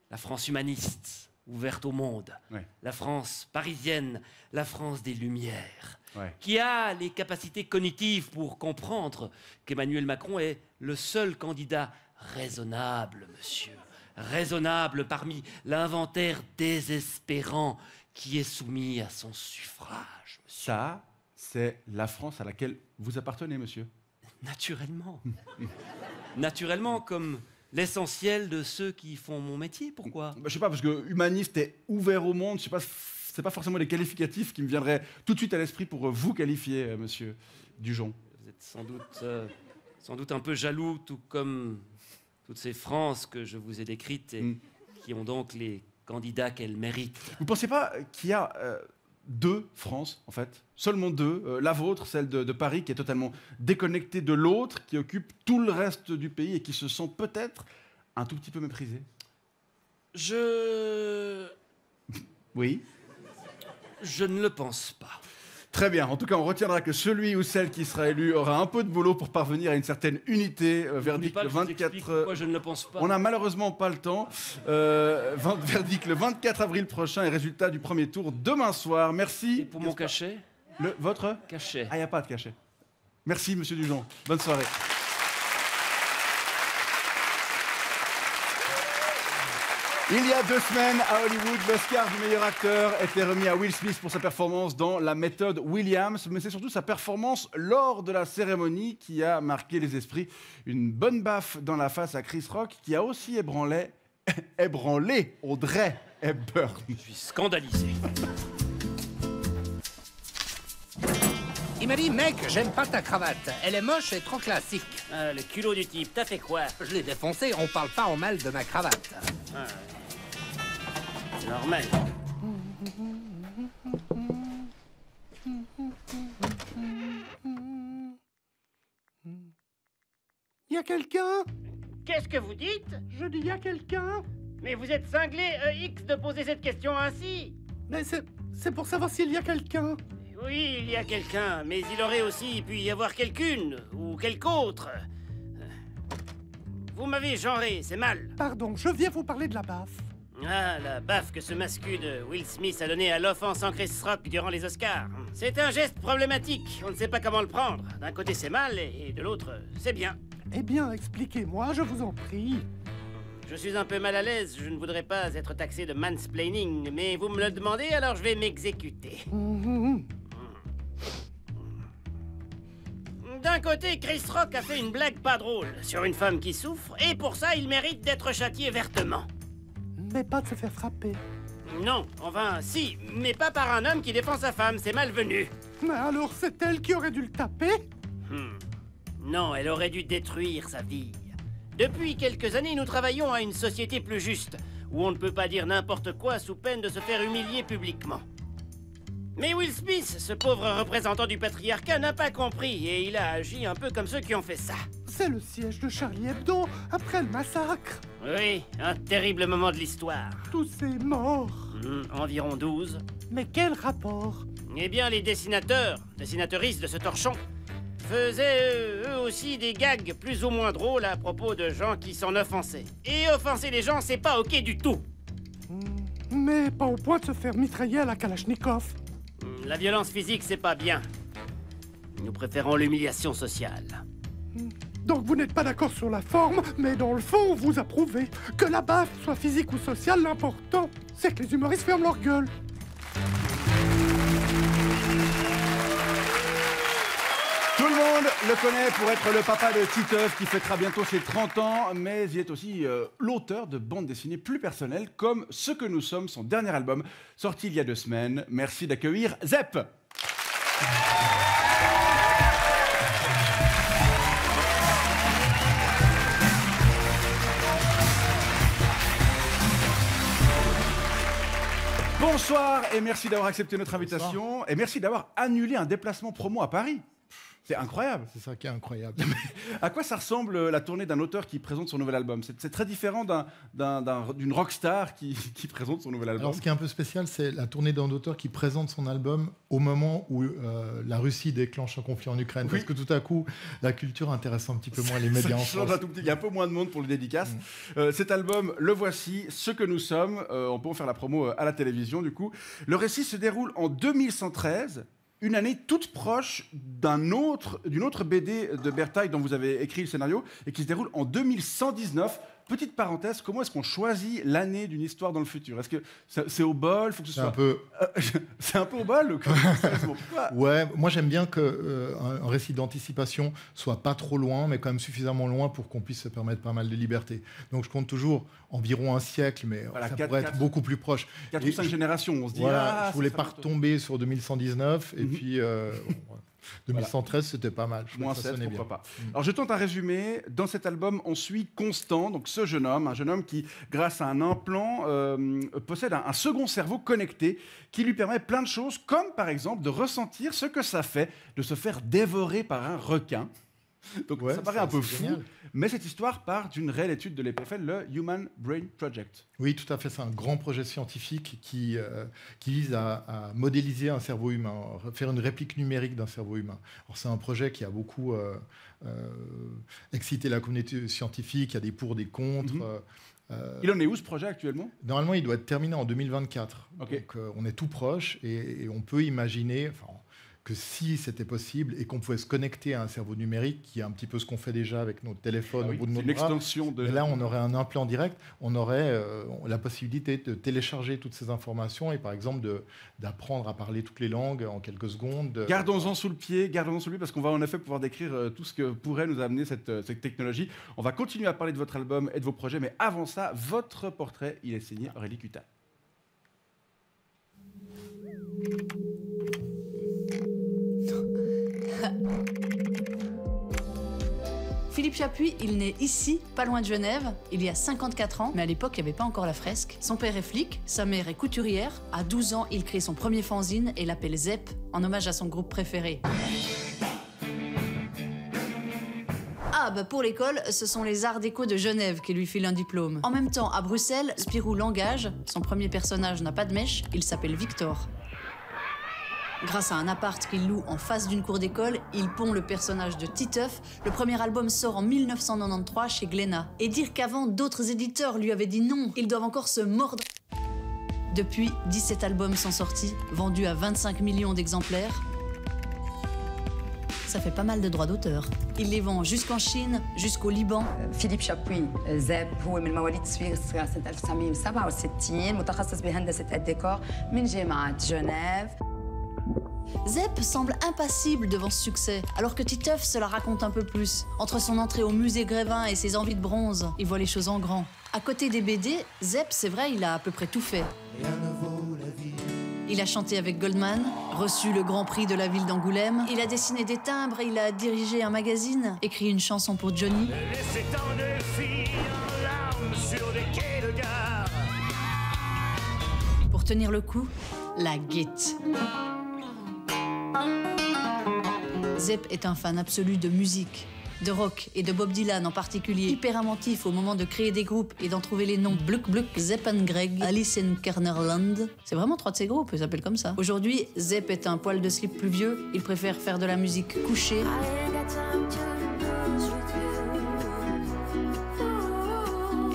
la France humaniste, ouverte au monde, la France parisienne, la France des Lumières, qui a les capacités cognitives pour comprendre qu'Emmanuel Macron est le seul candidat raisonnable, monsieur, raisonnable parmi l'inventaire désespérant qui est soumis à son suffrage, monsieur. Ça, c'est la France à laquelle vous appartenez, monsieur. Naturellement. Naturellement, comme l'essentiel de ceux qui font mon métier. Pourquoi? Je sais pas, parce que humaniste et ouvert au monde, je sais pas, c'est pas forcément des qualificatifs qui me viendraient tout de suite à l'esprit pour vous qualifier, monsieur Dujean. Vous êtes sans doute un peu jaloux, tout comme toutes ces France que je vous ai décrites et qui ont donc les candidats qu'elles méritent. Vous pensez pas qu'il y a deux France, en fait, seulement deux, la vôtre, celle de Paris, qui est totalement déconnectée de l'autre, qui occupe tout le reste du pays et qui se sent peut-être un tout petit peu méprisée? Oui. Je ne le pense pas. Très bien. En tout cas, on retiendra que celui ou celle qui sera élu aura un peu de boulot pour parvenir à une certaine unité. Verdict le 24. Moi, je ne le pense pas. On n'a malheureusement pas le temps. Verdict le 24 avril prochain et résultat du premier tour demain soir. Merci. Et pour mon cachet? Votre Cachet. Ah, il n'y a pas de cachet. Merci, monsieur Dujean. Bonne soirée. Il y a 2 semaines, à Hollywood, l'Oscar du meilleur acteur était remis à Will Smith pour sa performance dans La méthode Williams, mais c'est surtout sa performance lors de la cérémonie qui a marqué les esprits. Une bonne baffe dans la face à Chris Rock, qui a aussi ébranlé Audrey Hepburn. Je suis scandalisé. Il m'a dit, mec, j'aime pas ta cravate. Elle est moche et trop classique. Ah, le culot du type, t'as fait quoi? Je l'ai défoncé, on parle pas en mal de ma cravate. Ah, c'est normal. Y a quelqu'un? Qu'est-ce que vous dites? Je dis y a quelqu'un? Mais vous êtes cinglé, X, de poser cette question ainsi. Mais c'est pour savoir s'il y a quelqu'un. Oui, il y a quelqu'un, mais il aurait aussi pu y avoir quelqu'une, ou quelque autre. Vous m'avez genré, c'est mal. Pardon, je viens vous parler de la baffe. Ah, la baffe que ce mascu de Will Smith a donnée à l'offensant Chris Rock durant les Oscars. C'est un geste problématique, on ne sait pas comment le prendre. D'un côté c'est mal, et de l'autre, c'est bien. Eh bien, expliquez-moi, je vous en prie. Je suis un peu mal à l'aise, je ne voudrais pas être taxé de mansplaining, mais vous me le demandez, alors je vais m'exécuter. D'un côté, Chris Rock a fait une blague pas drôle sur une femme qui souffre, et pour ça, il mérite d'être châtié vertement. Mais pas de se faire frapper. Non, enfin, si, mais pas par un homme qui défend sa femme, c'est malvenu. Mais alors, c'est elle qui aurait dû le taper? Non, elle aurait dû détruire sa vie. Depuis quelques années, nous travaillons à une société plus juste, où on ne peut pas dire n'importe quoi sous peine de se faire humilier publiquement. Mais Will Smith, ce pauvre représentant du patriarcat, n'a pas compris, et il a agi un peu comme ceux qui ont fait ça. C'est le siège de Charlie Hebdo, après le massacre. Oui, un terrible moment de l'histoire. Tous ces morts. Environ 12. Mais quel rapport? Eh bien, les dessinateuristes de ce torchon, faisaient eux aussi des gags plus ou moins drôles à propos de gens qui s'en offensaient. Et offenser les gens, c'est pas ok du tout. Mais pas au point de se faire mitrailler à la Kalachnikov. La violence physique, c'est pas bien. Nous préférons l'humiliation sociale. Donc vous n'êtes pas d'accord sur la forme, mais dans le fond, vous approuvez. Que la baffe soit physique ou sociale, l'important, c'est que les humoristes ferment leur gueule. Tout le monde le connaît pour être le papa de Titeuf qui fêtera bientôt ses 30 ans, mais il est aussi l'auteur de bandes dessinées plus personnelles comme Ce que nous sommes, son dernier album, sorti il y a 2 semaines. Merci d'accueillir Zep. Bonsoir et merci d'avoir accepté notre invitation et merci d'avoir annulé un déplacement promo à Paris. C'est incroyable. C'est ça qui est incroyable. À quoi ça ressemble la tournée d'un auteur qui présente son nouvel album? C'est très différent d'une rockstar qui présente son nouvel album. Alors, ce qui est un peu spécial, c'est la tournée d'un auteur qui présente son album au moment où la Russie déclenche un conflit en Ukraine. Oui. Parce que tout à coup, la culture intéresse un petit peu moins les médias en France. Il y a un peu moins de monde pour le dédicace. Cet album, le voici, Ce que nous sommes. On peut en faire la promo à la télévision, du coup. Le récit se déroule en 2113. Une année toute proche d'une autre BD de Berthaille dont vous avez écrit le scénario et qui se déroule en 2119. Petite parenthèse, comment est-ce qu'on choisit l'année d'une histoire dans le futur? Est-ce que c'est au bol? Faut que ce soit... C'est un peu au bol ou quoi? Ouais, moi j'aime bien qu'un récit d'anticipation soit pas trop loin, mais quand même suffisamment loin pour qu'on puisse se permettre pas mal de liberté. Donc je compte toujours environ un siècle, mais voilà, ça pourrait être beaucoup plus proche. 4 ou 5 générations, on se dit... Voilà, je voulais pas retomber sur 2119, et puis... 2113, c'était pas mal. Moins 7, pourquoi pas. Alors, je tente un résumé. Dans cet album, on suit Constant, donc ce jeune homme qui, grâce à un implant, possède un second cerveau connecté qui lui permet plein de choses, comme par exemple de ressentir ce que ça fait de se faire dévorer par un requin. Donc, ça paraît un peu fou, génial. Mais cette histoire part d'une réelle étude de l'EPFL, le Human Brain Project. Oui, tout à fait. C'est un grand projet scientifique qui vise à modéliser un cerveau humain, faire une réplique numérique d'un cerveau humain. Alors, c'est un projet qui a beaucoup excité la communauté scientifique. Il y a des pour, des contre. Il en est où ce projet actuellement? Normalement, il doit être terminé en 2024. Okay. Donc, on est tout proche et on peut imaginer... que si c'était possible et qu'on pouvait se connecter à un cerveau numérique, qui est un petit peu ce qu'on fait déjà avec nos téléphones au bout de notre bras. L'extension de... Et là, on aurait un implant direct, on aurait la possibilité de télécharger toutes ces informations et par exemple d'apprendre à parler toutes les langues en quelques secondes. Gardons-en sous le pied, parce qu'on va en effet pouvoir décrire tout ce que pourrait nous amener cette technologie. On va continuer à parler de votre album et de vos projets, mais avant ça, votre portrait, il est signé Aurélie Cutat. Philippe Chapuis, il naît ici, pas loin de Genève, il y a 54 ans, mais à l'époque, il n'y avait pas encore la fresque. Son père est flic, sa mère est couturière. À 12 ans, il crée son premier fanzine et l'appelle Zep, en hommage à son groupe préféré. Ah, bah pour l'école, ce sont les Arts Déco de Genève qui lui filent un diplôme. En même temps, à Bruxelles, Spirou l'engage. Son premier personnage n'a pas de mèche, il s'appelle Victor. Grâce à un appart qu'il loue en face d'une cour d'école, il pond le personnage de Titeuf. Le premier album sort en 1993 chez Glénat. Et dire qu'avant, d'autres éditeurs lui avaient dit non, ils doivent encore se mordre. Depuis, 17 albums sont sortis, vendus à 25 millions d'exemplaires. Ça fait pas mal de droits d'auteur. Il les vend jusqu'en Chine, jusqu'au Liban. فيليب شابوي زاب هو من مواليد سويسرا سنة 1967 متخصص بهندسة الديكور من جامعة جنيف. Zep semble impassible devant ce succès, alors que Titeuf se la raconte un peu plus. Entre son entrée au musée Grévin et ses envies de bronze, il voit les choses en grand. À côté des BD, Zep, c'est vrai, il a à peu près tout fait. Il a chanté avec Goldman, reçu le Grand Prix de la ville d'Angoulême, il a dessiné des timbres, il a dirigé un magazine, écrit une chanson pour Johnny. Laissez tant de filles en larmes sur des quais de gare. Pour tenir le coup, la guette. Zep est un fan absolu de musique, de rock et de Bob Dylan en particulier. Hyper inventif au moment de créer des groupes et d'en trouver les noms. Bluck Bluck, Zep and Greg, Alice in Kernerland. C'est vraiment 3 de ces groupes, ils s'appellent comme ça. Aujourd'hui, Zep est un poil de slip plus vieux. Il préfère faire de la musique couchée.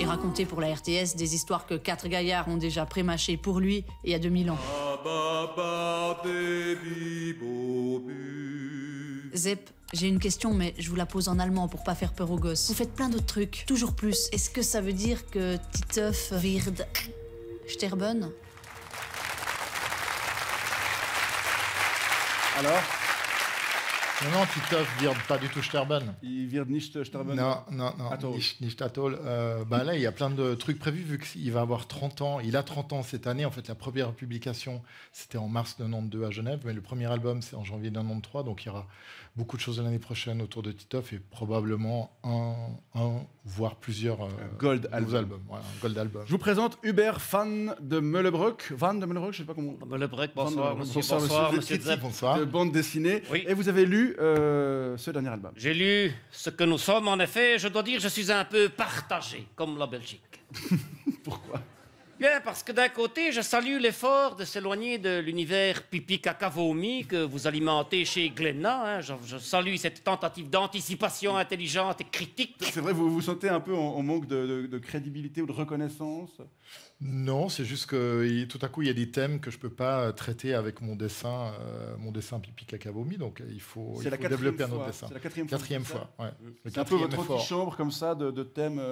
Et raconter pour la RTS des histoires que 4 gaillards ont déjà prémâchées pour lui il y a 2000 ans. Zep, j'ai une question, mais je vous la pose en allemand pour pas faire peur aux gosses. Vous faites plein d'autres trucs, toujours plus. Est-ce que ça veut dire que Titeuf wird sterben? Alors? Non, Titeuf wird pas du tout sterben. Il wird nicht sterben? Non, nicht at all. Bah là, il y a plein de trucs prévus vu qu'il va avoir 30 ans. Il a 30 ans cette année. En fait, la première publication, c'était en mars 92 à Genève, mais le premier album, c'est en janvier 93. Donc, il y aura beaucoup de choses l'année prochaine autour de Titeuf et probablement un voire plusieurs Gold albums. Voilà, un Gold album. Je vous présente Hubert Van de Meulebroek. Van de Meulebroek, je ne sais pas comment... Meulebroek, bonsoir, bonsoir, monsieur Zep. Bonsoir. De bande dessinée. Oui. Et vous avez lu ce dernier album. J'ai lu ce que nous sommes, en effet. Je dois dire, je suis un peu partagé, comme la Belgique. Pourquoi? Bien, parce que d'un côté, je salue l'effort de s'éloigner de l'univers pipi-caca-vomi que vous alimentez chez Glénat. Hein. Je salue cette tentative d'anticipation intelligente et critique. C'est vrai, vous vous sentez un peu en manque de crédibilité ou de reconnaissance? Non, c'est juste que tout à coup, il y a des thèmes que je ne peux pas traiter avec mon dessin pipi-caca-vomi. Donc, il faut développer un autre dessin. C'est la quatrième fois. Ouais. C'est un peu votre antichambre comme ça de thèmes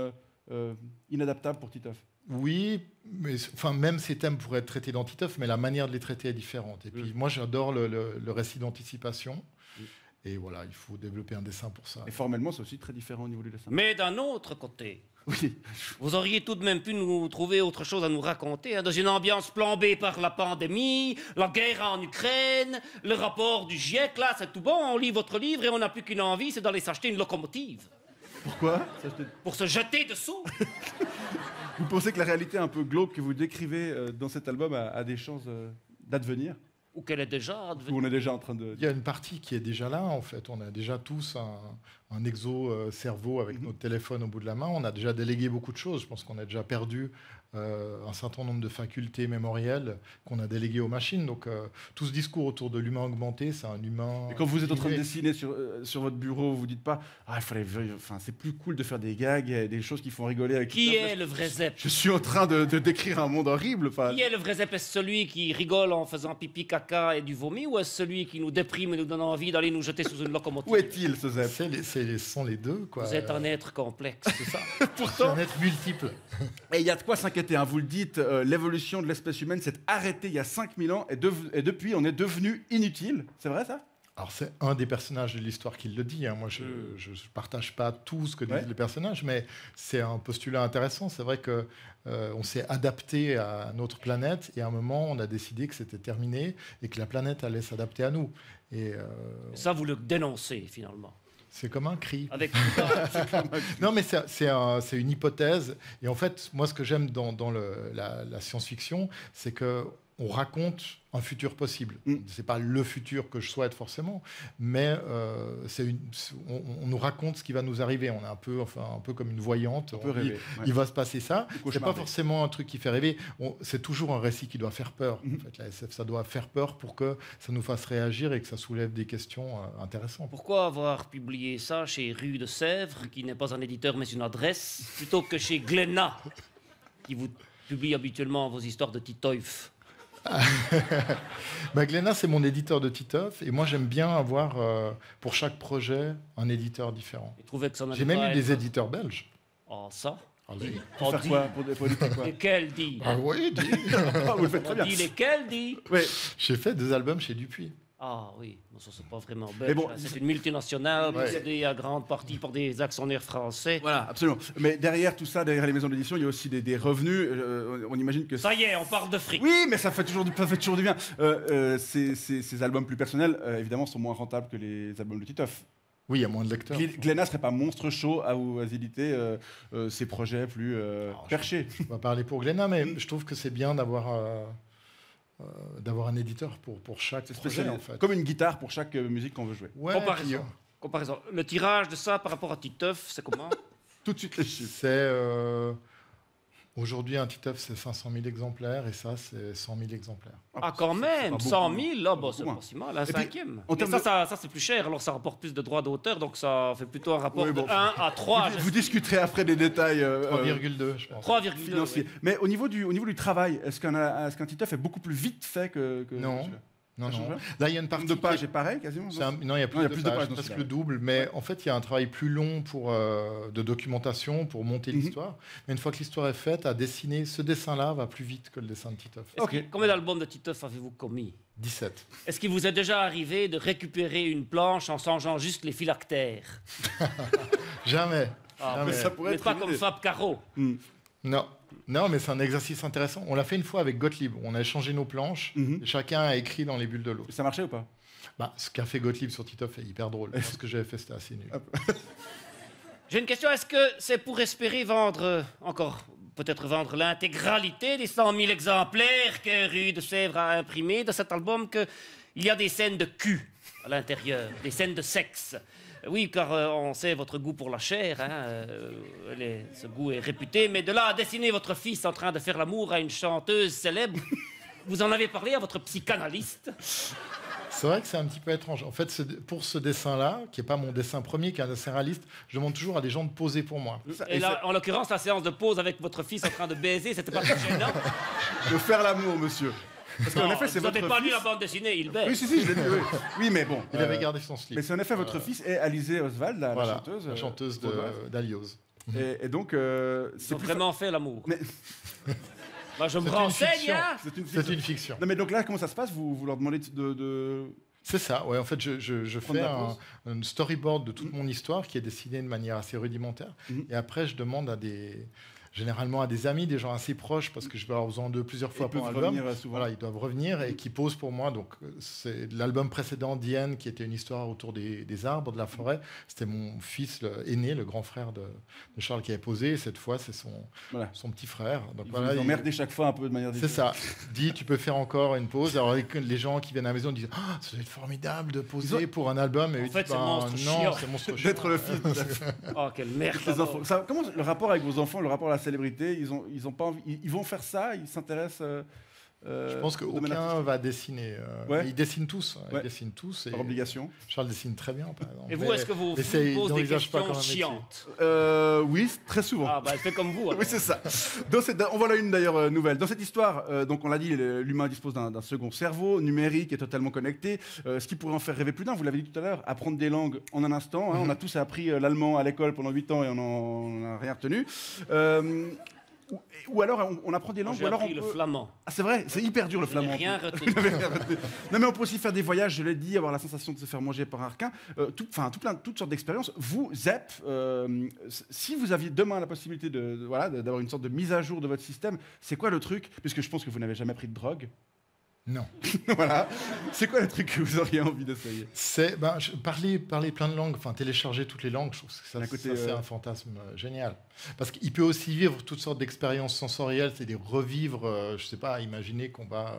inadaptables pour Titeuf. Oui, mais enfin, même ces thèmes pourraient être traités dans Titeuf, mais la manière de les traiter est différente. Et puis moi, j'adore le récit d'anticipation. Et voilà, il faut développer un dessin pour ça. Et formellement, c'est aussi très différent au niveau du dessin. Mais d'un autre côté, oui. Vous auriez tout de même pu nous trouver autre chose à nous raconter, hein, dans une ambiance plombée par la pandémie, la guerre en Ukraine, le rapport du GIEC. Là, c'est tout bon, on lit votre livre et on n'a plus qu'une envie, c'est d'aller s'acheter une locomotive. Pourquoi? Pour se jeter dessous. Vous pensez que la réalité un peu glauque que vous décrivez dans cet album a des chances d'advenir? Ou qu'elle est déjà advenue? Ou on est déjà en train de... Il y a une partie qui est déjà là, en fait. On a déjà tous un exo-cerveau avec notre téléphone au bout de la main. On a déjà délégué beaucoup de choses. Je pense qu'on a déjà perdu un certain nombre de facultés mémorielles qu'on a déléguées aux machines. Donc, tout ce discours autour de l'humain augmenté, c'est un humain... Et quand vous êtes en train de dessiner sur votre bureau, vous ne dites pas « Ah, c'est plus cool de faire des gags, des choses qui font rigoler avec... » Qui est le vrai Zep? Je suis en train de décrire un monde horrible. Qui est le vrai Zep? Est-ce celui qui rigole en faisant pipi caca caca et du vomi, ou est-ce celui qui nous déprime et nous donne envie d'aller nous jeter sous une locomotive? Où est-il, ce Zeb? Ce sont les deux, quoi. Vous êtes un être complexe. C'est ça. Pourtant, un être multiple. Et il y a de quoi s'inquiéter, hein. Vous le dites, l'évolution de l'espèce humaine s'est arrêtée il y a 5000 ans et depuis, on est devenu inutile. C'est vrai, ça? Alors, c'est un des personnages de l'histoire qui le dit. Hein. Moi, je ne partage pas tout ce que disent les personnages, mais c'est un postulat intéressant. C'est vrai que on s'est adapté à notre planète et à un moment, on a décidé que c'était terminé et que la planète allait s'adapter à nous. Et ça, vous le dénoncez, finalement. C'est comme un cri. Avec non, mais c'est une hypothèse. Et en fait, moi, ce que j'aime dans la science-fiction, c'est que on raconte un futur possible. C'est pas le futur que je souhaite forcément, mais on nous raconte ce qui va nous arriver. On est un peu comme une voyante. On peut rêver, il va se passer ça. C'est pas cauchemardé. forcément un truc qui fait rêver. C'est toujours un récit qui doit faire peur. En fait, la SF, ça doit faire peur pour que ça nous fasse réagir et que ça soulève des questions intéressantes. Pourquoi avoir publié ça chez Rue de Sèvres, qui n'est pas un éditeur mais une adresse, plutôt que chez Glénat, qui vous publie habituellement vos histoires de Titeuf? Glénat, c'est mon éditeur de Titeuf, et moi j'aime bien avoir pour chaque projet un éditeur différent. J'ai même eu des éditeurs belges. Oh, ça? Allez. Pour faire quoi? Pour éditer quoi? Lesquels dit? Ah oui, dit. Vous le faites très bien. Dit lesquels dit? Oui. J'ai fait 2 albums chez Dupuis. Ah oui, non, ça c'est pas vraiment Mais belge. bon, hein. C'est une multinationale possédée à grande partie par des actionnaires français. Voilà, absolument. Mais derrière tout ça, derrière les maisons d'édition, il y a aussi des revenus. On imagine que... Ça y est, on parle de fric. Oui, mais ça fait toujours du bien. Ces albums plus personnels, évidemment, sont moins rentables que les albums de Titeuf. Oui, il y a moins de lecteurs. Glénat serait pas monstre chaud à vous éditer ces projets plus perchés. Je vais pas parler pour Glénat, mais je trouve que c'est bien d'avoir un éditeur pour chaque projet, en fait. Comme une guitare pour chaque musique qu'on veut jouer. Ouais, Comparaison. Le tirage de ça par rapport à Titeuf, c'est comment? Tout de suite les chiffres. C'est aujourd'hui un Titeuf, c'est 500 000 exemplaires, et ça, c'est 100 000 exemplaires. Ah, quand même, 100 000, là, bah, c'est pas si mal, un puis, cinquième. en Mais termes ça c'est plus cher, alors ça rapporte plus de droits d'auteur, donc ça fait plutôt un rapport de 1 à 3. Vous discuterez après des détails 3,2, je pense. 3,2 financiers. Oui. Mais au niveau du travail, est-ce qu'un Titeuf est beaucoup plus vite fait que Non. celui-là? Non, Ça change non. rien? Là, il y a une partie de pages est pareil, quasiment. Non, il y a plus de pages, dans presque celui-là. le double. Mais en fait, il y a un travail plus long de documentation, pour monter l'histoire. Mais une fois que l'histoire est faite, à dessiner, ce dessin-là va plus vite que le dessin de Titeuf. Combien d'albums de Titeuf avez-vous commis? 17. Est-ce qu'il vous est déjà arrivé de récupérer une planche en changeant juste les phylactères? Jamais. Ah, Jamais. mais ça pourrait être pas comme Fab Caro. Non. Non, mais c'est un exercice intéressant. On l'a fait une fois avec Gottlieb. On a échangé nos planches. Et chacun a écrit dans les bulles de l'eau. Ça marchait ou pas? Ce qu'a fait Gottlieb sur Titeuf est hyper drôle. Moi, ce que j'avais fait, c'était assez nul. J'ai une question. Est-ce que c'est pour espérer vendre peut-être vendre l'intégralité des 100 000 exemplaires que Rue de Sèvres a imprimés de cet album, qu'il y a des scènes de cul à l'intérieur, des scènes de sexe? Oui, car on sait votre goût pour la chair, hein, ce goût est réputé, mais de là à dessiner votre fils en train de faire l'amour à une chanteuse célèbre, vous en avez parlé à votre psychanalyste? C'est vrai que c'est un petit peu étrange. En fait, pour ce dessin-là, qui n'est pas mon dessin premier, qui est un dessin réaliste, je demande toujours à des gens de poser pour moi. Et là, en l'occurrence, la séance de pause avec votre fils en train de baiser, c'était pas très gênant? De faire l'amour, monsieur. Parce qu'en effet, c'est vous n'avez votre pas lu fils. la bande dessinée, il baise. Oui, si, je l'ai lu. Oui, mais bon. Il avait gardé son slip. Mais c'est en effet votre fils et Alizé Oswald, la chanteuse. La chanteuse d'Alios. Et donc, Ils ont vraiment fait l'amour. Mais... Bah, je me renseigne, hein. C'est une fiction. Non, mais donc là, comment ça se passe? Vous leur demandez de... C'est ça, ouais. En fait, je fais un storyboard de toute mon histoire qui est dessiné de manière assez rudimentaire. Et après, je demande généralement à des amis, des gens assez proches, parce que je vais avoir besoin d'eux plusieurs fois pour l'album. Voilà, ils doivent revenir et qui posent pour moi. Donc, c'est l'album précédent, Diane, qui était une histoire autour des arbres, de la forêt. C'était mon fils aîné, le grand frère de Charles, qui avait posé. Et cette fois, c'est son petit frère. Donc, Vous emmerdez chaque fois un peu de manière différente. C'est ça. Dis, tu peux faire encore une pause. Alors, les gens qui viennent à la maison disent « ça doit être formidable de poser pour un album. » Et en fait, c'est non, c'est monstre chiant. D'être le fils. Oh, quelle merde. Comment le rapport avec vos enfants, le rapport à la célébrité, ils ont pas envie, ils vont faire ça, ils s'intéressent Je pense domaine qu'aucun artistique. va dessiner. Ouais. Ils dessinent tous. Ouais. Ils dessinent tous. Par obligation. Charles dessine très bien, par exemple. Et vous, est-ce que vous mais c'est- posez ils des n'envisagent pas questions comme un métier. chiantes? Oui, très souvent. Ah, bah, fais comme vous. alors. Oui, c'est ça. On voilà une d'ailleurs nouvelle. Dans cette histoire, donc on l'a dit, l'humain dispose d'un second cerveau numérique et totalement connecté. Ce qui pourrait en faire rêver plus d'un, vous l'avez dit tout à l'heure, apprendre des langues en un instant. Hein. On a tous appris l'allemand à l'école pendant 8 ans et on n'en a rien retenu. Ou alors on apprend des langues. J'ai ou alors appris on le peut... flamand. Ah, c'est vrai, c'est hyper dur le Je n'ai flamand. rien retenu. Vous n'avez rien retenu. Non, mais on peut aussi faire des voyages, je l'ai dit, avoir la sensation de se faire manger par un requin, toutes sortes d'expériences. Vous, Zep, si vous aviez demain la possibilité d'avoir une sorte de mise à jour de votre système, c'est quoi le truc? Puisque je pense que vous n'avez jamais pris de drogue. Non. Voilà. C'est quoi le truc que vous auriez envie d'essayer? C'est parler plein de langues, enfin télécharger toutes les langues. Je trouve que côté, c'est un fantasme génial. Parce qu'il peut aussi vivre toutes sortes d'expériences sensorielles, c'est des revivre. Je sais pas, imaginer qu'on va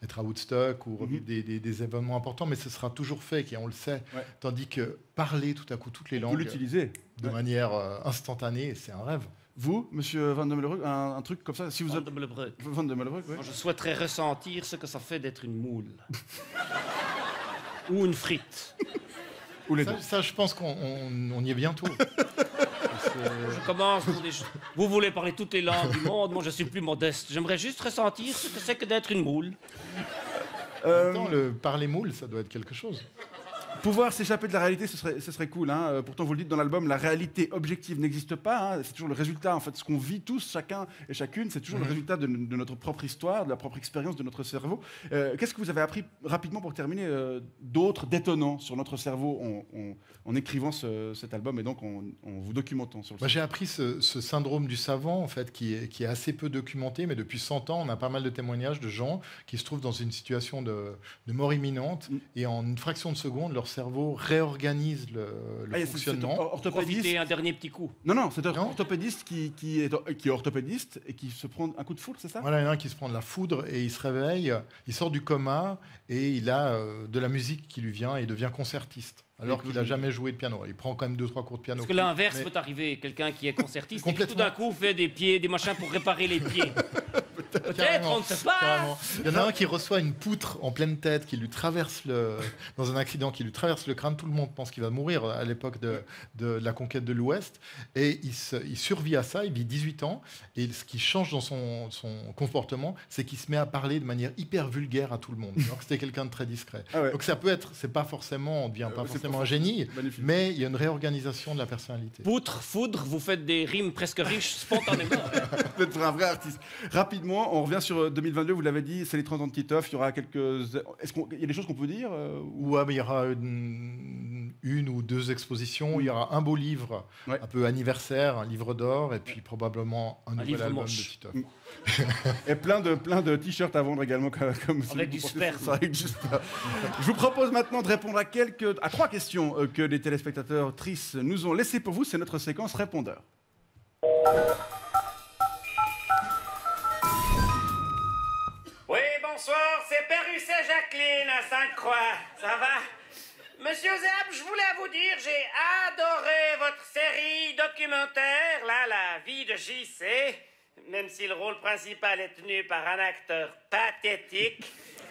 être à Woodstock ou revivre des événements importants, mais ce sera toujours fait, et on le sait. Ouais. Tandis que parler tout à coup toutes les langues, Vous l'utilisez de manière instantanée, c'est un rêve. Vous, monsieur Van de Mellebrug, un truc comme ça, si vous Van êtes... de Mellebrug. Van de Mellebrug, oui. Moi, je souhaiterais ressentir ce que ça fait d'être une moule. Ou une frite. Ou les deux. Ça, je pense qu'on y est bientôt. Je commence pour des choses. Vous voulez parler toutes les langues du monde, moi je suis plus modeste. J'aimerais juste ressentir ce que c'est que d'être une moule. En même temps, le parler moule, ça doit être quelque chose. Pouvoir s'échapper de la réalité, ce serait cool. Hein. Pourtant, vous le dites dans l'album, la réalité objective n'existe pas. Hein. C'est toujours le résultat. En fait, ce qu'on vit tous, chacun et chacune, c'est toujours le résultat de notre propre histoire, de la propre expérience de notre cerveau. Qu'est-ce que vous avez appris rapidement pour terminer d'autres détonnants sur notre cerveau en écrivant cet album et donc en vous documentant sur le Moi, j'ai appris ce syndrome du savant, en fait, qui est assez peu documenté, mais depuis 100 ans, on a pas mal de témoignages de gens qui se trouvent dans une situation de mort imminente et en une fraction de seconde, leur cerveau réorganise le fonctionnement. Profiter un dernier petit coup. Non, c'est un orthopédiste qui est orthopédiste et qui se prend un coup de foudre, c'est ça? Voilà, il y en a un qui se prend de la foudre et il se réveille, il sort du coma et il a de la musique qui lui vient et il devient concertiste. Alors qu'il n'a jamais joué de piano. Il prend quand même 2-3 cours de piano. Parce que l'inverse peut arriver. Quelqu'un qui est concertiste et qui tout d'un coup fait des pieds, des machins pour réparer les pieds. Peut-être, on ne sait pas. Carrément. Il y en a un qui reçoit une poutre en pleine tête, qui lui traverse dans un accident, qui lui traverse le crâne. Tout le monde pense qu'il va mourir à l'époque de la conquête de l'Ouest. Et il survit à ça, il vit 18 ans. Et ce qui change dans son comportement, c'est qu'il se met à parler de manière hyper vulgaire à tout le monde. Alors que c'était quelqu'un de très discret. Ah ouais. Donc ça peut être, c'est pas forcément, on devient pas forcément un génie, magnifique. mais il y a une réorganisation de la personnalité. Poutre, foudre, vous faites des rimes presque riches spontanément. Vous êtes un vrai artiste. Rapidement, on revient sur 2022, vous l'avez dit, c'est les 30 ans de Titeuf, il y aura quelques... Est-ce qu'il y a des choses qu'on peut dire Ouais, mais il y aura une ou deux expositions, il y aura un beau livre, un peu anniversaire, un livre d'or, et puis probablement un nouvel album de Titeuf. Et plein de t-shirts à vendre également comme avec du sperme. Je vous propose maintenant de répondre à 3 questions que les téléspectateurs tristes nous ont laissées pour vous. C'est notre séquence répondeur. Oui, bonsoir, c'est Pérus et Jacqueline à Sainte-Croix. Ça va? Monsieur Zeb, je voulais vous dire, j'ai adoré votre série documentaire, là, La vie de JC, même si le rôle principal est tenu par un acteur pathétique.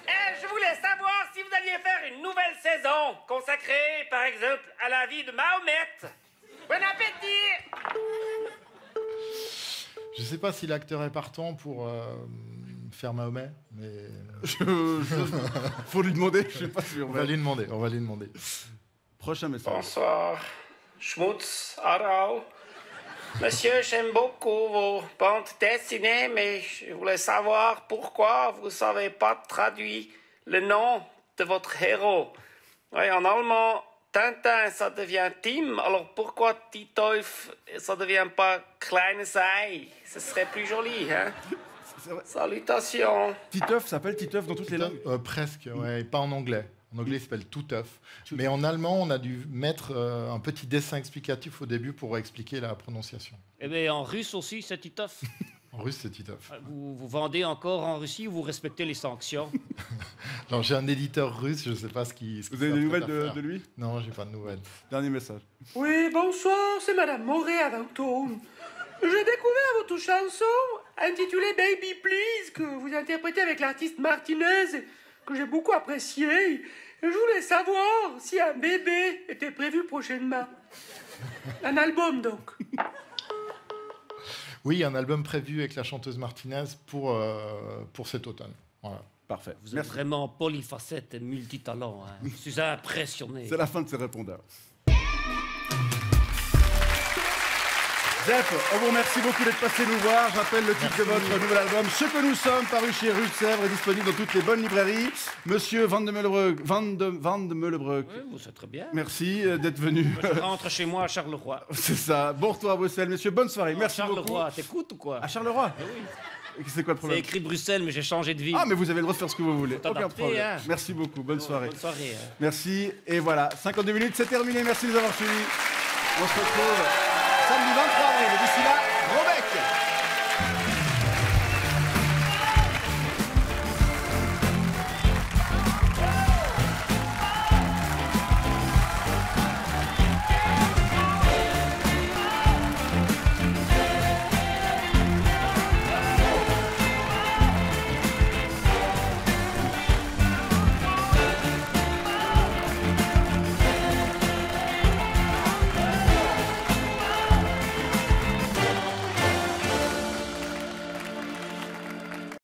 Et je voulais savoir si vous alliez faire une nouvelle saison consacrée, par exemple, à la vie de Mahomet. Bon appétit! Je ne sais pas si l'acteur est partant pour faire Mahomet, mais... Faut lui demander, je sais pas si on va lui demander, on va lui demander. Prochain message. Bonsoir, Schmutz, Arau. Monsieur, j'aime beaucoup vos bandes dessinées, mais je voulais savoir pourquoi vous savez pas traduire le nom de votre héros. Oui, en allemand, Tintin, ça devient Tim, alors pourquoi Titeuf, ça devient pas Kleines Ei? Ce serait plus joli, hein? Salutations. Titeuf s'appelle Titeuf dans toutes les langues? Presque, ouais, pas en anglais. En anglais, il s'appelle Tuteuf. Mais en allemand, on a dû mettre un petit dessin explicatif au début pour expliquer la prononciation. Eh bien, en russe aussi, c'est Titeuf. En russe, c'est Titeuf. Vous vendez encore en Russie ou vous respectez les sanctions? Non, j'ai un éditeur russe, je ne sais pas ce Vous avez des nouvelles de lui? Non, j'ai pas de nouvelles. Dernier message. Oui, bonsoir, c'est Madame Moret à Ventôme. J'ai découvert votre chanson intitulé Baby Please, que vous interprétez avec l'artiste Martinez, que j'ai beaucoup apprécié. Et je voulais savoir si un bébé était prévu prochainement. Un album, donc. Oui, un album prévu avec la chanteuse Martinez pour cet automne. Voilà. Parfait. Vous êtes vraiment polyfacette et multitalent. Hein. Je suis impressionné. C'est la fin de ces répondeurs. Zep, on vous remercie beaucoup d'être passé nous voir. Je rappelle le titre de votre nouvel album, Ce que nous sommes, paru chez Rue de Sèvres et disponible dans toutes les bonnes librairies. Monsieur Van de Meulebreuk. Oui, vous savez très bien. Merci d'être venu. Je rentre chez moi à Charleroi. C'est ça. Bon retour à Bruxelles, monsieur. Bonne soirée. Non, Merci beaucoup. Charleroi, t'écoutes ou quoi? À Charleroi? Oui. C'est quoi le C'est problème? écrit Bruxelles, mais j'ai changé de ville. Ah, mais vous avez le droit de faire ce que vous voulez. Faut Aucun t'adapter, problème. hein. Merci beaucoup. Bonne soirée. Bonne soirée. Hein. Merci. Et voilà, 52 minutes, c'est terminé. Merci de nous avoir suivis. On se retrouve samedi 23 avril. Et d'ici là,